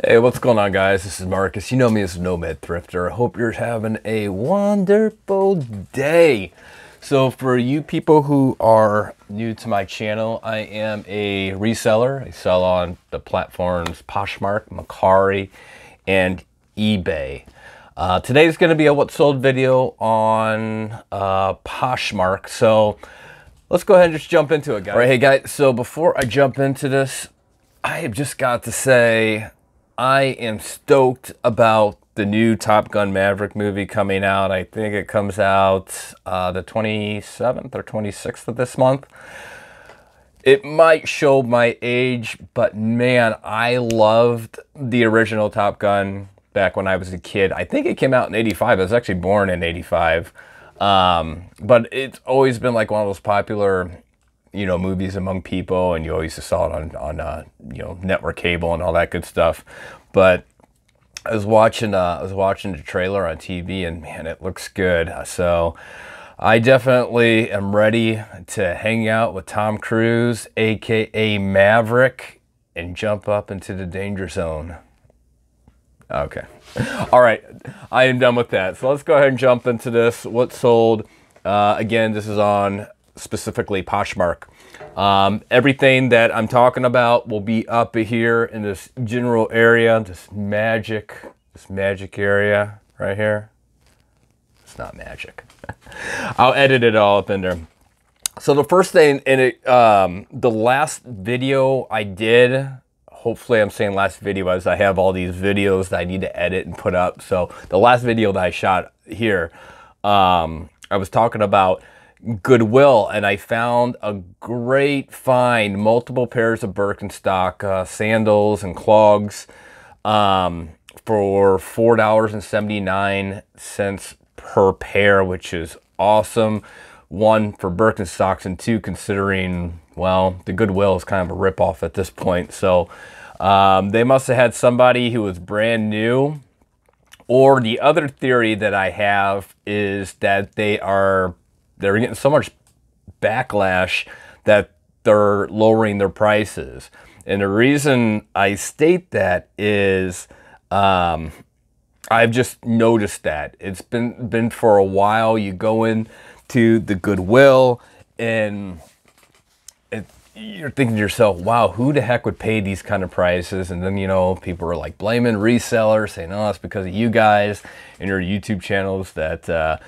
Hey, what's going on, guys? This is Marcus. You know me as Nomad Thrifter. I hope you're having a wonderful day. So for you people who are new to my channel, I am a reseller. I sell on the platforms Poshmark, Mercari, and eBay. Today's going to be a what sold video on Poshmark. So let's go ahead and just jump into it, guys. All right, hey guys, so before I jump into this, I have just got to say, I am stoked about the new Top Gun Maverick movie coming out. I think it comes out the 27th or 26th of this month. It might show my age, but man, I loved the original Top Gun back when I was a kid. I think it came out in '85. I was actually born in '85. But it's always been like one of those popular, you know, movies among people, and you always saw it on you know, network cable and all that good stuff. But I was watching the trailer on TV, and man, it looks good. So I definitely am ready to hang out with Tom Cruise, aka Maverick, and jump up into the danger zone. Okay. All right, I am done with that. So let's go ahead and jump into this. What sold? Again, this is on specifically Poshmark. Everything that I'm talking about will be up here in this general area, this magic area right here. It's not magic. I'll edit it all up in there. So the first thing, and the last video I did, hopefully I'm saying last video as I have all these videos that I need to edit and put up. So the last video that I shot here, I was talking about Goodwill, and I found a great find, multiple pairs of Birkenstock sandals and clogs for $4.79 per pair, which is awesome. One, for Birkenstocks, and two, considering, well, the Goodwill is kind of a ripoff at this point. So they must have had somebody who was brand new. Or the other theory that I have is that they're getting so much backlash that they're lowering their prices. And the reason I state that is I've just noticed that. It's been for a while. You go into the Goodwill and you're thinking to yourself, wow, who the heck would pay these kind of prices? And then, you know, people are like blaming resellers, saying, oh, it's because of you guys and your YouTube channels that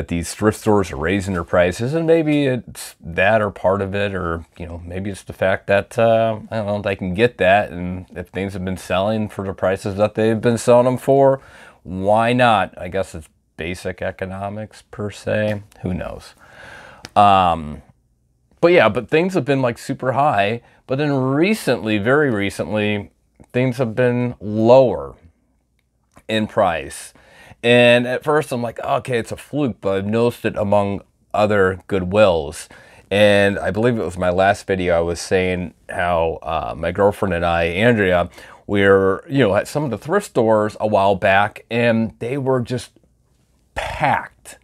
these thrift stores are raising their prices. And maybe it's that or part of it, or, you know, maybe it's the fact that, I don't know, they can get that. And if things have been selling for the prices that they've been selling them for, why not? I guess it's basic economics per se. Who knows? But yeah, but things have been like super high. But then recently, very recently, things have been lower in price. And at first I'm like, okay, it's a fluke, but I've noticed it among other Goodwills. And I believe it was my last video, I was saying how my girlfriend and I, Andrea, we were, you know, at some of the thrift stores a while back, and they were just packed.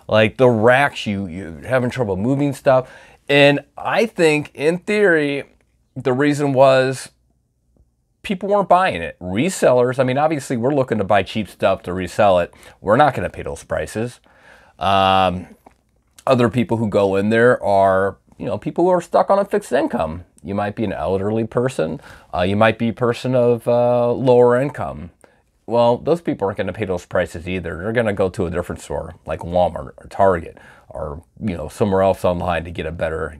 Like the racks, you're having trouble moving stuff. And I think, in theory, the reason was people weren't buying it. Resellers, I mean, obviously we're looking to buy cheap stuff to resell it. We're not going to pay those prices. Other people who go in there are, you know, people who are stuck on a fixed income. You might be an elderly person. You might be a person of lower income. Well, those people aren't going to pay those prices either. They're going to go to a different store like Walmart or Target, or, you know, somewhere else online to get a better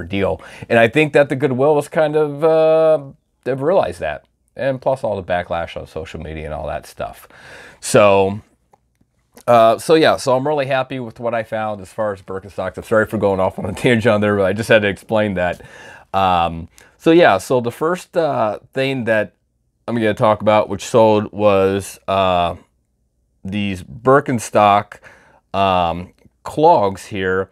deal. And I think that the Goodwill was kind of they've realized that, and plus all the backlash on social media and all that stuff. So yeah, so I'm really happy with what I found as far as Birkenstocks. I'm sorry for going off on a tangent on there, but I just had to explain that. So yeah, so the first thing that I'm going to talk about, which sold, was these Birkenstock clogs here.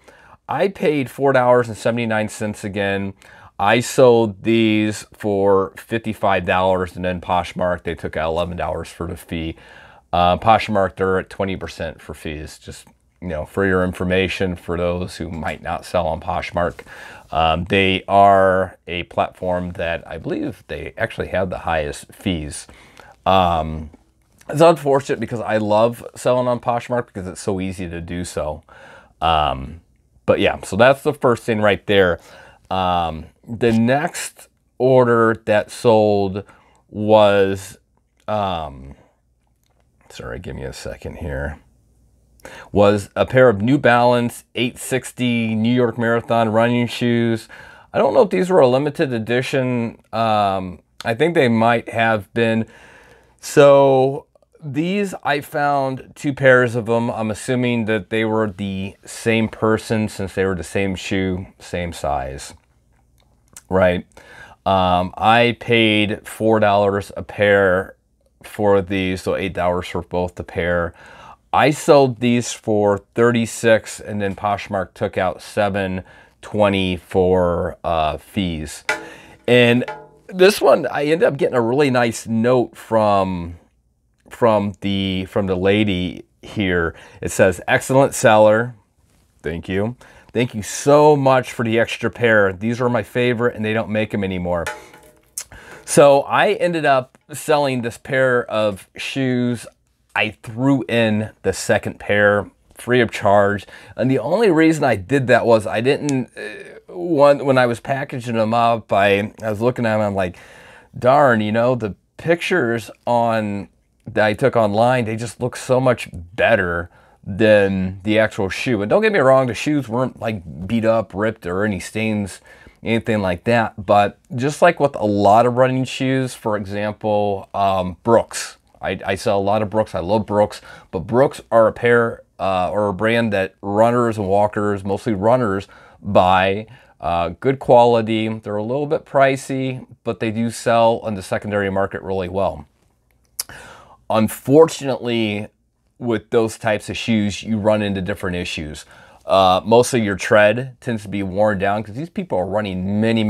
I paid $4.79 again. I sold these for $55, and then Poshmark, they took out $11 for the fee. Poshmark, they're at 20% for fees. Just you know, for your information, for those who might not sell on Poshmark, they are a platform that I believe they actually have the highest fees. It's unfortunate because I love selling on Poshmark because it's so easy to do so. But yeah, so that's the first thing right there. The next order that sold was, sorry, give me a second here, was a pair of New Balance 860 New York Marathon running shoes. I don't know if these were a limited edition. I think they might have been. So these, I found 2 pairs of them. I'm assuming that they were the same person since they were the same shoe, same size, right? I paid $4 a pair for these, so $8 for both the pair. I sold these for $36, and then Poshmark took out $7.20 for fees. And this one, I ended up getting a really nice note from the lady here. It says, "Excellent seller. Thank you. Thank you so much for the extra pair. These are my favorite and they don't make them anymore." So I ended up selling this pair of shoes. I threw in the second pair free of charge. And the only reason I did that was I didn't, when I was packaging them up, I was looking at them, I'm like, darn, you know, the pictures that I took online, they just look so much better than the actual shoe. And don't get me wrong, the shoes weren't like beat up, ripped, or any stains, anything like that. But just like with a lot of running shoes, for example, Brooks. I sell a lot of Brooks. I love Brooks, but Brooks are a pair or a brand that runners and walkers, mostly runners, buy. Good quality. They're a little bit pricey, but they do sell on the secondary market really well. Unfortunately, with those types of shoes, you run into different issues. Mostly your tread tends to be worn down because these people are running many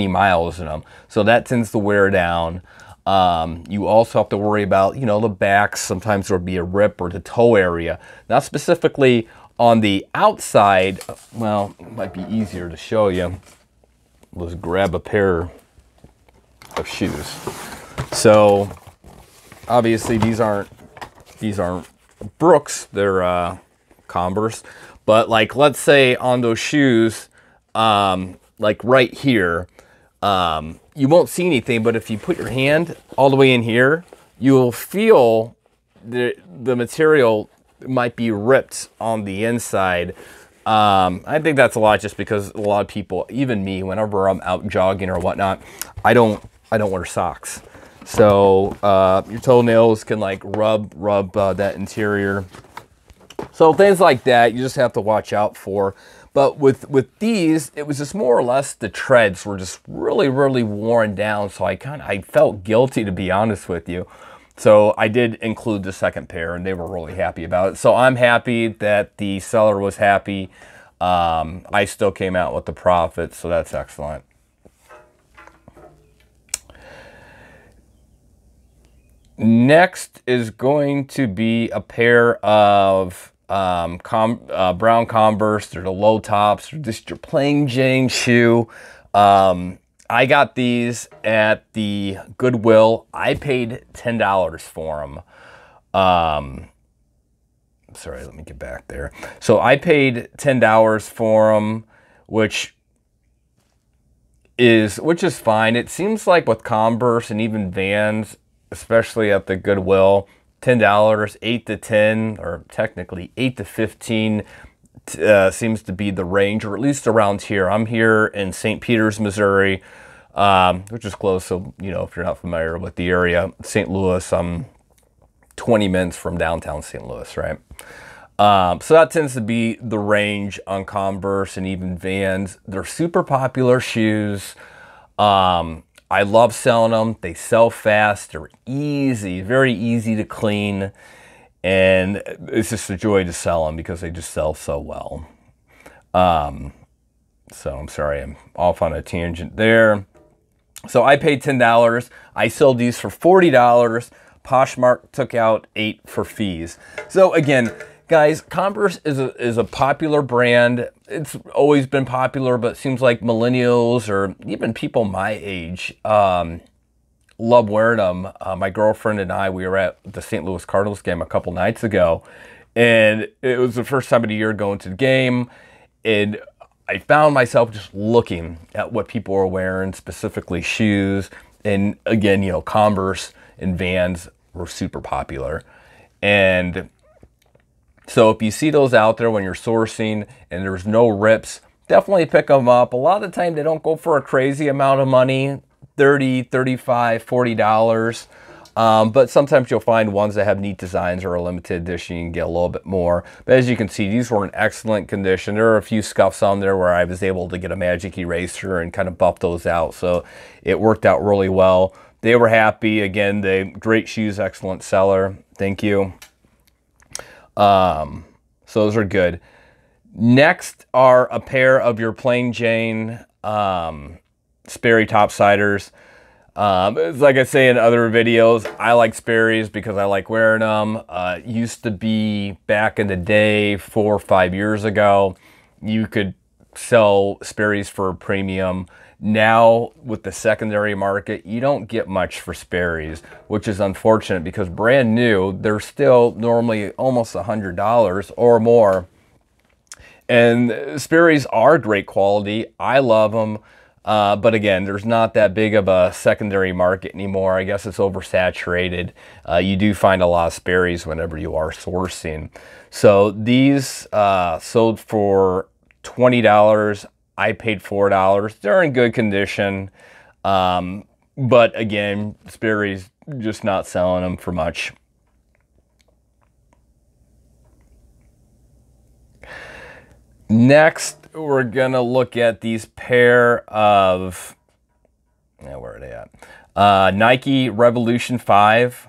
miles in them. So that tends to wear down. You also have to worry about, you know, the backs. Sometimes there'll be a rip or the toe area. Not specifically on the outside. Well, it might be easier to show you. Let's grab a pair of shoes. So obviously these aren't Brooks, they're Converse. But like, let's say on those shoes, like right here, you won't see anything, but if you put your hand all the way in here, you'll feel the material might be ripped on the inside. I think that's a lot just because a lot of people, even me, whenever I'm out jogging or whatnot, I don't wear socks. So your toenails can like rub that interior. So things like that, you just have to watch out for. But with these, it was just more or less the treads were just really worn down. So I felt guilty, to be honest with you. So I did include the second pair, and they were really happy about it. So I'm happy that the seller was happy. I still came out with the profit, so that's excellent. Next is going to be a pair of brown Converse. They're the low tops. They're just your plain Jane shoe. I got these at the Goodwill. I paid $10 for them. Sorry, let me get back there. So I paid $10 for them, which is fine. It seems like with Converse and even Vans, especially at the Goodwill, $10, 8 to 10, or technically 8 to 15 seems to be the range, or at least around here. I'm here in St. Peters, Missouri, which is close. So, you know, if you're not familiar with the area, St. Louis, I'm 20 minutes from downtown St. Louis, right? So that tends to be the range on Converse and even Vans. They're super popular shoes. I love selling them. They sell fast. They're easy, very easy to clean. And it's just a joy to sell them because they just sell so well. So I'm sorry, I'm off on a tangent there. So I paid $10. I sold these for $40. Poshmark took out $8 for fees. So again, Guys, Converse is a popular brand. It's always been popular, but it seems like millennials or even people my age love wearing them. My girlfriend and I, we were at the St. Louis Cardinals game a couple nights ago, and it was the first time of the year going to the game, and I found myself just looking at what people were wearing, specifically shoes. And again, you know, Converse and Vans were super popular. And so if you see those out there when you're sourcing and there's no rips, definitely pick them up. A lot of the time they don't go for a crazy amount of money, $30, $35, $40. But sometimes you'll find ones that have neat designs or a limited edition, you can get a little bit more. But as you can see, these were in excellent condition. There are a few scuffs on there where I was able to get a magic eraser and kind of buff those out. So it worked out really well. They were happy. Again, great shoes, excellent seller. Thank you. So those are good. Next are a pair of your plain Jane Sperry topsiders. Like I say in other videos, I like Sperry's because I like wearing them. Used to be back in the day, 4 or 5 years ago, you could sell Sperry's for a premium. Now with the secondary market, you don't get much for Sperry's, which is unfortunate because brand new, they're still normally almost $100 or more. And Sperry's are great quality. I love them. But again, there's not that big of a secondary market anymore. I guess it's oversaturated. You do find a lot of Sperry's whenever you are sourcing. So these sold for $20. I paid $4. They're in good condition. But again, Sperry's just not selling them for much. Next, we're gonna look at these pair of, where are they at? Nike Revolution 5.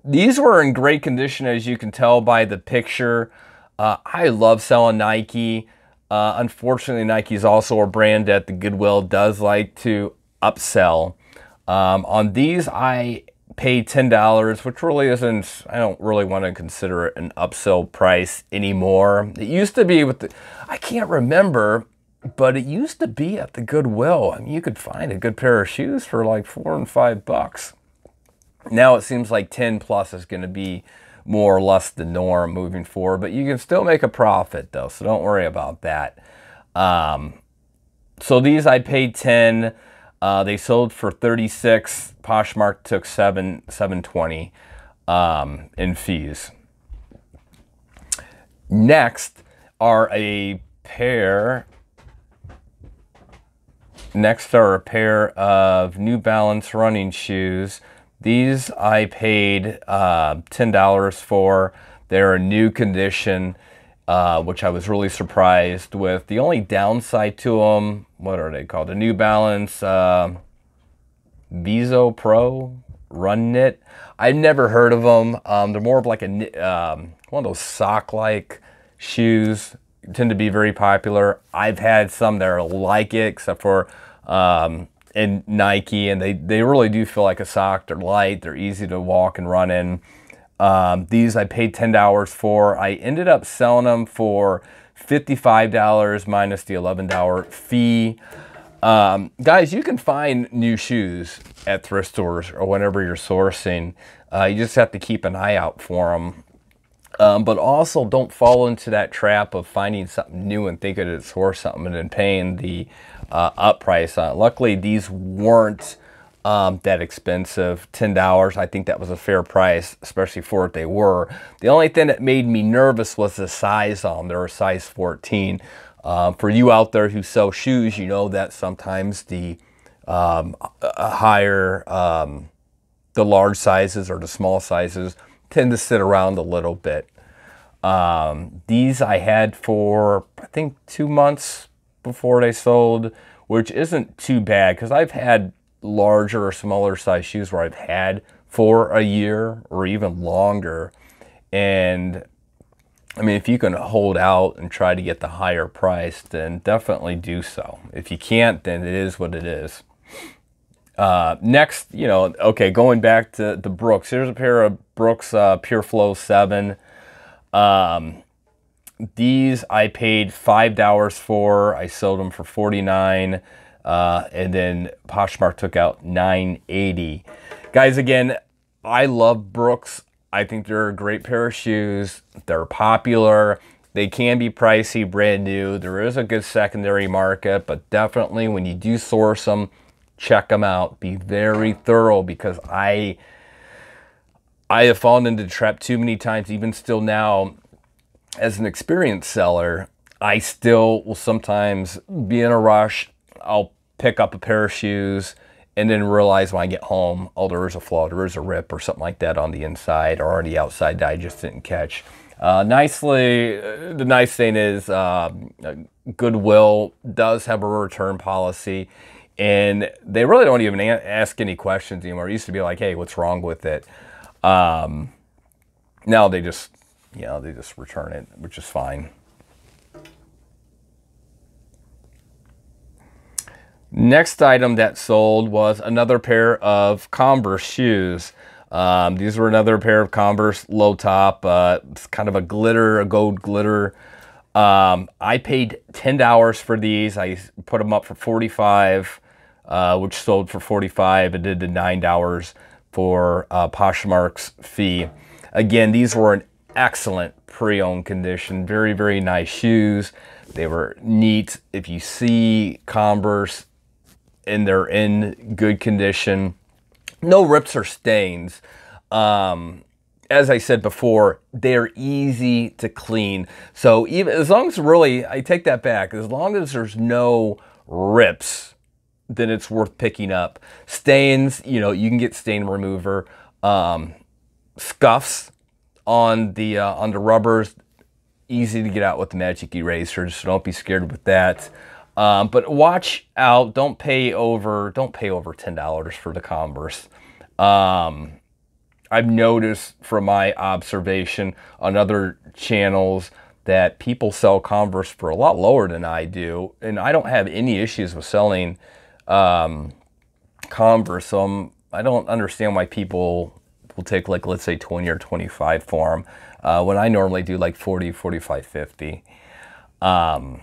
These were in great condition, as you can tell by the picture. I love selling Nike. Unfortunately, Nike is also a brand that the Goodwill does like to upsell. On these, I paid $10, which really isn't, I don't really want to consider it an upsell price anymore. It used to be with the, I can't remember, but it used to be at the Goodwill. I mean, you could find a good pair of shoes for like $4 and $5. Now it seems like 10 plus is going to be more or less the norm moving forward, but you can still make a profit though, so don't worry about that. So these I paid 10. They sold for 36. Poshmark took $7.20 in fees. Next are a pair. Next are a pair of New Balance running shoes. These I paid $10 for. They're in new condition, which I was really surprised with. The only downside to them, what are they called? The New Balance Viso Pro Run Knit. I've never heard of them. They're more of like a one of those sock-like shoes. Tend to be very popular. I've had some that are like it, except for in Nike, and they really do feel like a sock. They're light. They're easy to walk and run in. These I paid $10 for. I ended up selling them for $55 minus the $11 fee. Guys, you can find new shoes at thrift stores or whenever you're sourcing. You just have to keep an eye out for them. But also don't fall into that trap of finding something new and thinking it's worth something and then paying the up price on it. Luckily, these weren't that expensive. $10, I think that was a fair price, especially for what they were. The only thing that made me nervous was the size on them. They're a size 14. For you out there who sell shoes, you know that sometimes the higher, the large sizes or the small sizes tend to sit around a little bit. These I had for, I think, 2 months before they sold, which isn't too bad because I've had larger or smaller size shoes where I've had for a year or even longer. And I mean, if you can hold out and try to get the higher price, then definitely do so. If you can't, then it is what it is. Next, you know, okay, going back to the Brooks. Here's a pair of Brooks Pure Flow 7. These I paid $5 for. I sold them for $49, and then Poshmark took out $9.80. Guys, again, I love Brooks. I think they're a great pair of shoes. They're popular. They can be pricey, brand new. There is a good secondary market, but definitely when you do source them, check them out. Be very thorough, because I have fallen into the trap too many times, even still now. As an experienced seller, I still will sometimes be in a rush. I'll pick up a pair of shoes and then realize when I get home, oh, there is a flaw, there is a rip or something like that on the inside or on the outside that I just didn't catch. The nice thing is Goodwill does have a return policy, and they really don't even ask any questions anymore. It used to be like, hey, what's wrong with it? Now they just return it, which is fine. Next item that sold was another pair of Converse shoes. These were another pair of Converse low top. It's kind of a gold glitter. I paid $10 for these. I put them up for $45, which sold for $45. It did the $9 for Poshmark's fee. Again, these were an excellent pre-owned condition. Very, very nice shoes. They were neat. If you see Converse and they're in good condition, no rips or stains. As I said before, they're easy to clean. So even as long as I take that back, as long as there's no rips, then it's worth picking up. Stains, you can get stain remover. Scuffs on the rubbers, easy to get out with the magic eraser, so don't be scared with that. But watch out, don't pay over $10 for the Converse. I've noticed from my observation on other channels that people sell Converse for a lot lower than I do, and I don't have any issues with selling Converse, so I don't understand why people will take, like, let's say 20 or 25 for them, when I normally do like 40, 45, 50. And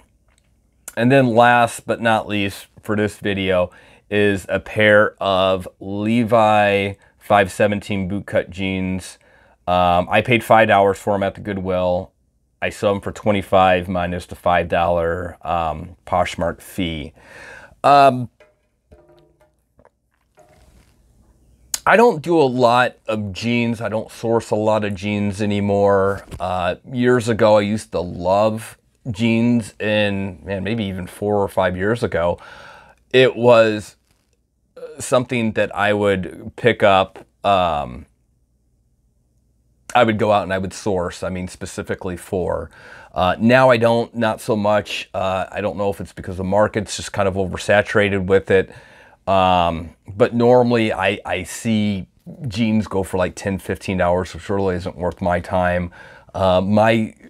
then last but not least for this video is a pair of Levi 517 bootcut jeans. I paid $5 for them at the Goodwill. I sold them for $25 minus the $5 Poshmark fee. I don't do a lot of jeans. I don't source a lot of jeans anymore. Years ago, I used to love jeans, and man, maybe even 4 or 5 years ago, it was something that I would pick up. I would go out and I would source, specifically for. Now I don't, not so much. I don't know if it's because the market's just kind of oversaturated with it. But normally I see jeans go for like $10, $15, which really isn't worth my time.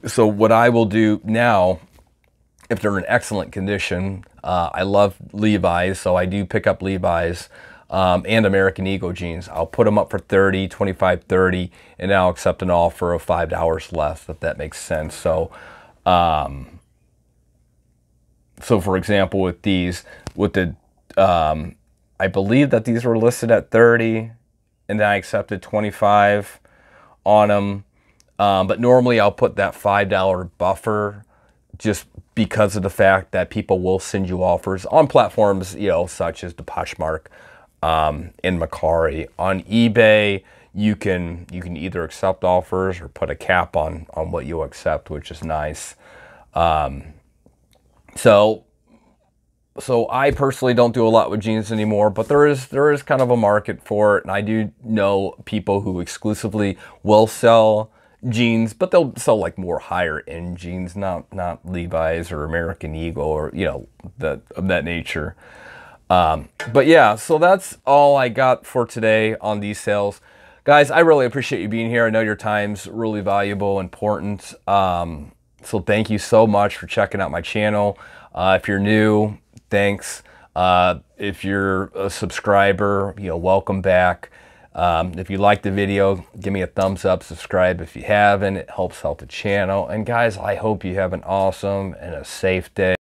So what I will do now, if they're in excellent condition, I love Levi's, so I do pick up Levi's and American Eagle jeans. I'll put them up for $30, $25, $30, and I'll accept an offer of $5 less, if that makes sense. So, for example, with these, I believe that these were listed at $30, and then I accepted $25 on them. But normally I'll put that $5 buffer just because of the fact that people will send you offers on platforms, such as the Poshmark and Mercari. On eBay, you can either accept offers or put a cap on what you accept, which is nice. So I personally don't do a lot with jeans anymore, but there is kind of a market for it, and I do know people who exclusively will sell jeans, but they'll sell like more higher end jeans, not Levi's or American Eagle or of that nature. But yeah, so that's all I got for today on these sales. Guys, I really appreciate you being here. I know your time's really valuable, important. So thank you so much for checking out my channel. If you're new, thanks. If you're a subscriber, welcome back. If you liked the video, give me a thumbs up, subscribe if you haven't. It helps out the channel. And guys, I hope you have an awesome and a safe day.